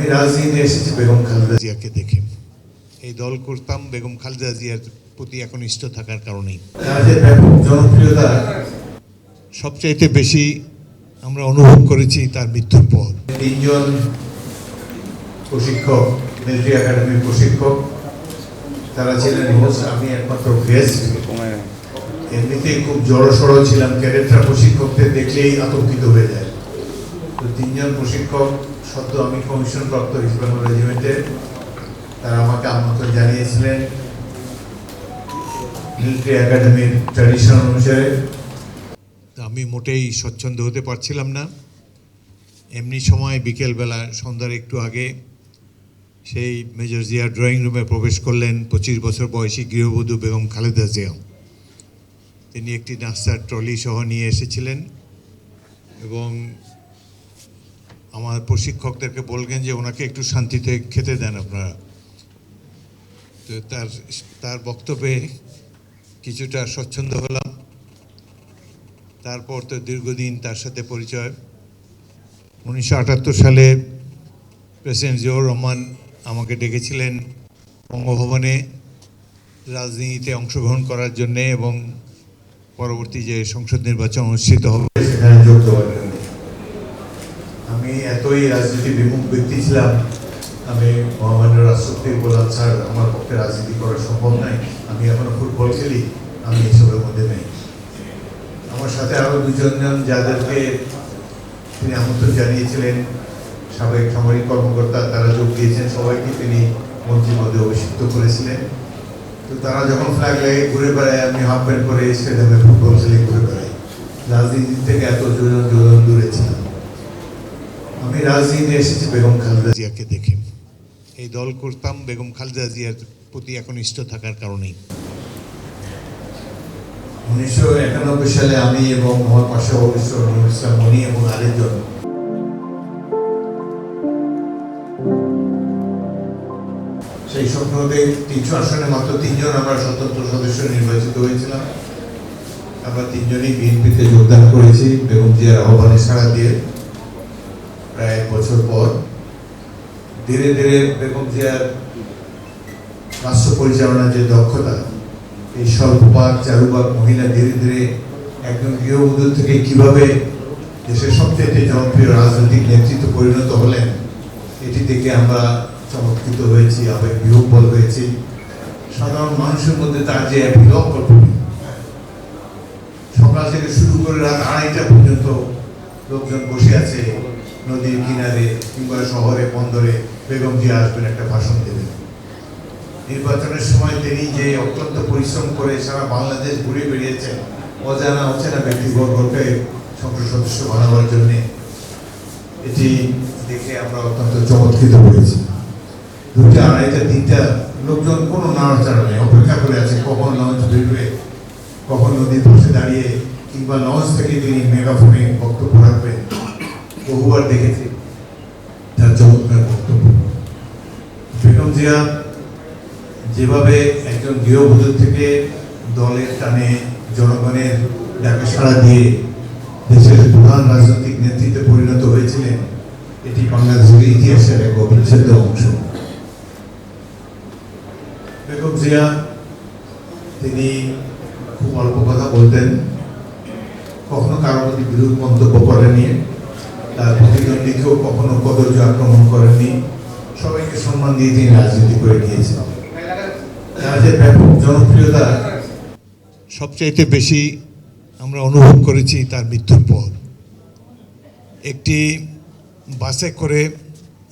আমি রাজনীতিতে এসেছি বেগম খালেদা জিয়াকে দেখে। এই দল করতাম বেগম খালেদা জিয়ার প্রতি একনিষ্ঠ থাকার কারণেই। যে ব্যাপক জনপ্রিয়তা সবচাইতে বেশি আমরা অনুভব করেছি তার মৃত্যুর পর। তিনজন প্রশিক্ষক, মিলিটারি একাডেমির প্রশিক্ষক, তারা ছিলেন হোস্ট, আমি একমাত্র গেস্ট। এমনিতেই খুব জড়সড় ছিলাম, ক্যাডেটরা প্রশিক্ষকদের দেখলেই আতঙ্কিত হয়ে যায়। তো তিনজন প্রশিক্ষক সদ্য আমি কমিশন প্রাপ্ত ইস্ট বেঙ্গল রেজিমেন্টের, তারা আমাকে আমন্ত্রণ জানিয়েছিলেন মিলিটারি একাডেমির ট্র্যাডিশন অনুসারে। আমি মোটেই স্বচ্ছন্দ হতে পারছিলাম না। এমনি সময় বিকেলবেলা সন্ধ্যার একটু আগে সেই মেজর জিয়া ড্রয়িং রুমে প্রবেশ করলেন 25 বছর বয়সী গৃহবধূ বেগম খালেদা জিয়া। তিনি একটি নাস্তার ট্রলি সহ নিয়ে এসেছিলেন এবং আমার প্রশিক্ষকদেরকে বললেন যে ওনাকে একটু শান্তিতে খেতে দেন আপনারা। তো তার বক্তব্যে কিছুটা স্বচ্ছন্দ হলাম। তারপর তো দীর্ঘদিন তার সাথে পরিচয়। 1978 সালে প্রেসিডেন্ট জিয়াউর রহমান আমাকে ডেকেছিলেন বঙ্গভবনে রাজনীতিতে অংশগ্রহণ করার জন্যে এবং পরবর্তী যে সংসদ নির্বাচন অনুষ্ঠিত হবে সেখানে যোগ দেওয়ার জন্য। আমি এতই রাজনীতি বিমুখ ব্যক্তি ছিলাম, আমি মহামান্য রাষ্ট্রপতি বললাম, স্যার আমার পক্ষে রাজনীতি করা সম্ভব নয়, আমি এখনো ফুটবল খেলি, আমি এসবের মধ্যে নেই। আমার সাথে আরও দুজন যাদেরকে তিনি আমন্ত্রণ জানিয়েছিলেন, সাবেক সামরিক কর্মকর্তা, তারা যোগ দিয়েছেন। সবাইকে তিনি মন্ত্রীর মধ্যে অভিষিক্ত করেছিলেন। তো তারা যখন ফ্ল্যাগ লাগে ঘুরে বেড়ায়, আমি হাফ প্যান্ট করে স্টেডিয়ামে ফুটবল খেলে ঘুরে বেড়াই। রাজনীতি থেকে এত যোজন দূরে ছিলাম। আমি রাজনীতিতে এসেছি বেগম খালেদা জিয়াকে দেখে। এই দল করতাম বেগম খালেদা জিয়ার প্রতি একনিষ্ঠ থাকার কারণেই। 1991 সালে আমি এবং আমার পাশে ইসলাম মনি এবং আরেকজন সেই স্বপ্নতে 300 আসনে মাত্র 3 জন আমরা স্বতন্ত্র সদস্য নির্বাচিত হয়েছিলাম। আমরা 3 জনই বিএনপিতে যোগদান করেছি বেগম জিয়ার আহ্বানে সাড়া দিয়ে। প্রায় 1 বছর পর ধীরে ধীরে বেগম জিয়ার রাষ্ট্র পরিচালনার যে দক্ষতা, এই স্বল্পপাক চারুপাক মহিলা ধীরে ধীরে একজন গৃহবধূ থেকে কিভাবে দেশের সবচেয়ে জনপ্রিয় রাজনৈতিক নেতৃত্ব পরিণত হলেন, এটি দেখে আমরা চমৎকৃত হয়েছি, আবেগ বিহ্বল হয়েছি। সাধারণ মানুষের মধ্যে তার যে বিরোধ সকাল থেকে শুরু করে রাত 2:30টা পর্যন্ত লোকজন বসে আছে নদীর কিনারে কিংবা শহরে বন্দরে, বেগম জিয়া আসবেন, একটা ভাষণ দেবেন। নির্বাচনের সময় তিনি যে অত্যন্ত পরিশ্রম করে সারা বাংলাদেশ ঘুরে বেরিয়েছেন অজানা অচেনা ব্যক্তিবর্গকে সংসদ সদস্য বানাবার জন্যে, এটি দেখে আমরা অত্যন্ত চমৎকৃত হয়েছি। 2টা, 2:30টা, 3টা লোকজন কোনো নাড়াচাড়া নেই, অপেক্ষা করে আছে কখন লঞ্চ বেরবে, কখন নদীর পাশে দাঁড়িয়ে কিংবা লঞ্চ থেকে তিনি মেগাফোনে বক্তব্য রাখবেন। বহুবার দেখেছি তার চমৎকার বক্তব্য। বেগম জিয়া যেভাবে একজন গৃহবধূ থেকে দলের টানে জনগণের ডাকে সাড়া দিয়ে দেশের প্রধান রাজনৈতিক নেতৃত্বে পরিণত হয়েছিলেন, এটি বাংলাদেশের ইতিহাসের এক অবিচ্ছেদ্য অংশ। বেগম জিয়া তিনি খুব অল্প কথা বলতেন, কখনো কারোর প্রতি বিরূপ মন্তব্য করেননি, তার প্রতিদ্বন্দ্বীকেও কখনো কদর্য আক্রমণ করেননি, সবাইকে সম্মান দিয়ে তিনি রাজনীতি করে গিয়েছেন। তার যে ব্যাপক জনপ্রিয়তা সবচাইতে বেশি আমরা অনুভব করেছি তার মৃত্যুর পর। একটি বাসে করে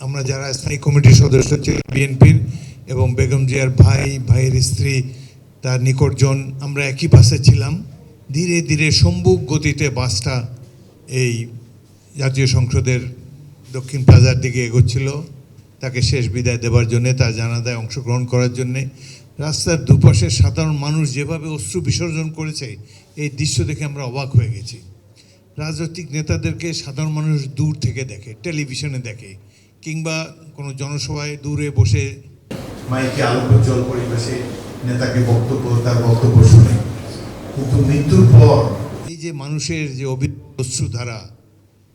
আমরা যারা স্থায়ী কমিটির সদস্য ছিলাম বিএনপির এবং বেগম জিয়ার ভাইয়ের স্ত্রী, তার নিকটজন, আমরা একই বাসে ছিলাম। ধীরে ধীরে সম্মুখ গতিতে বাসটা এই জাতীয় সংসদের দক্ষিণ প্লাজার দিকে এগোচ্ছিল তাকে শেষ বিদায় দেওয়ার জন্যে, তার জানাজায় অংশগ্রহণ করার জন্যে। রাস্তার দুপাশে সাধারণ মানুষ যেভাবে অশ্রু বিসর্জন করেছে, এই দৃশ্য দেখে আমরা অবাক হয়ে গেছি। রাজনৈতিক নেতাদেরকে সাধারণ মানুষ দূর থেকে দেখে, টেলিভিশনে দেখে, কিংবা কোনো জনসভায় দূরে বসে মাইকে আলোকোজ্জ্বল পরিবেশে নেতাকে তার বক্তব্য শুনে। কিন্তু মৃত্যুর পর এই যে মানুষের যে অশ্রুধারা,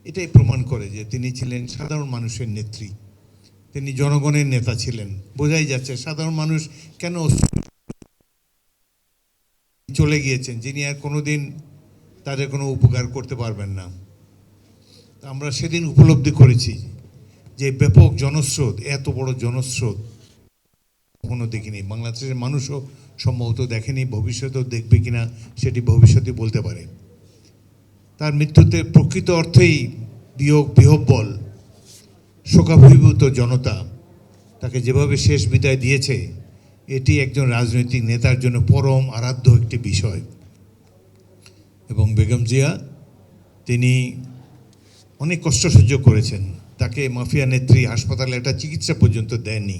এটাই প্রমাণ করে যে তিনি ছিলেন সাধারণ মানুষের নেত্রী। তিনি জনগণের নেতা ছিলেন। বোঝাই যাচ্ছে সাধারণ মানুষ কেন চলে গিয়েছেন, যিনি আর কোনোদিন তাদের কোনো উপকার করতে পারবেন না। আমরা সেদিন উপলব্ধি করেছি যে ব্যাপক জনস্রোত, এত বড় জনস্রোত কখনো দেখিনি, বাংলাদেশের মানুষও সম্ভবত দেখেনি, ভবিষ্যতেও দেখবে কিনা সেটি ভবিষ্যতে বলতে পারে। তার মৃত্যুতে প্রকৃত অর্থেই বিহ্বল শোকাভিভূত জনতা তাকে যেভাবে শেষ বিদায় দিয়েছে, এটি একজন রাজনৈতিক নেতার জন্য পরম আরাধ্য একটি বিষয়। এবং বেগম জিয়া তিনি অনেক কষ্ট সহ্য করেছেন। তাকে মাফিয়া নেত্রী হাসপাতালে একটা চিকিৎসা পর্যন্ত দেননি।